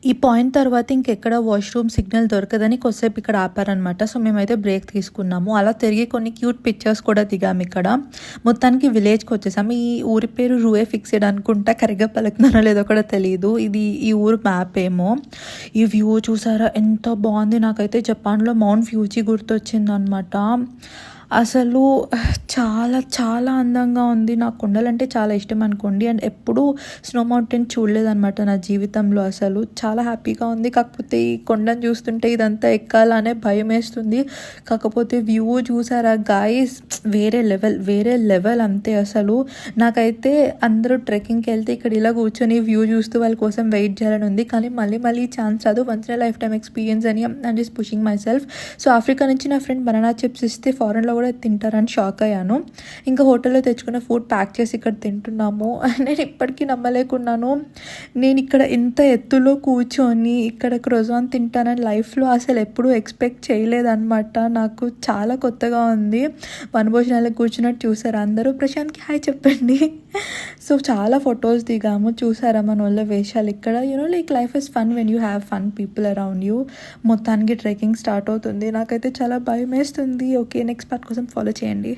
ఈ పాయింట్ తర్వాత ఇంకెక్కడ వాష్‌రూమ్ సిగ్నల్ దొరకదని కొద్దిసేపు ఇక్కడ ఆపారనమాట. సో, మేమైతే బ్రేక్ తీసుకున్నాము. అలా తిరిగి కొన్ని క్యూట్ పిక్చర్స్ కూడా దిగామిక్కడ. మొత్తానికి విలేజ్‌కొచ్చేసాం. ఈ ఊరి పేరు రూయే ఫిక్స్‌డ్ అనుకుంటా. కరెక్ట్‌గా పలుకుతున్నానో లేదో కూడా తెలీదు. ఇది ఈ ఊరు మ్యాప్ ఏమో. ఈ వ్యూ చూసారా ఎంత బావుంది. నాకైతే జపాన్‌లో మౌంట్ ఫ్యూజీ గుర్తొచ్చిందనమాట. అసలు చాలా చాలా అందంగా ఉంది. నాకు కొండలంటే చాలా ఇష్టం అనుకోండి. అండ్ ఎప్పుడూ స్నో మౌంటైన్ చూడలేదనమాట నా జీవితంలో అసలు. చాలా హ్యాపీగా ఉంది. కాకపోతే ఈ కొండను చూస్తుంటే ఇదంతా ఎక్కాలనే భయమేస్తుంది. కాకపోతే వ్యూ చూసారా గైస్, వేరే లెవెల్ అంతే అసలు. నాకైతే అందరూ ట్రెక్కింగ్‌కి వెళ్తే ఇక్కడ ఇలా కూర్చొని వ్యూ చూస్తూ వాళ్ళ కోసం వెయిట్ చేయాలని ఉంది. కానీ మళ్ళీ ఛాన్స్ రాదు. Once in a lifetime experience అని I'm just pushing myself. So, Africa నుంచి నా ఫ్రెండ్ బనానా చిప్స్ ఇస్తే ఫారెన్‌లో కూడా తింటారని షాక్ అయ్యాను. ఇంకా హోటల్లో తెచ్చుకున్న ఫుడ్ ప్యాక్ చేసి ఇక్కడ తింటున్నాము. నేను ఇప్పటికీ నమ్మలేకున్నాను. నేను ఇక్కడ ఇంత ఎత్తులో కూర్చొని ఇక్కడ క్రోజాన్ తింటానని లైఫ్లో అసలు ఎప్పుడూ ఎక్స్పెక్ట్ చేయలేదన్నమాట. నాకు చాలా కొత్తగా ఉంది. వనభోజనాలకు కూర్చున్నట్టు చూసారా అందరూ. ప్రశాంత్కి హాయ్ చెప్పండి. సో, చాలా ఫొటోస్ దిగాము. చూసారా మన వాళ్ళ వేషాలు ఇక్కడ. Like life is fun when you have fun people around you. మొత్తానికి ట్రెక్కింగ్ స్టార్ట్ అవుతుంది. నాకైతే చాలా భయం వేస్తుంది. ఓకే, నెక్స్ట్ పార్ట్ కోసం ఫాలో చేయండి.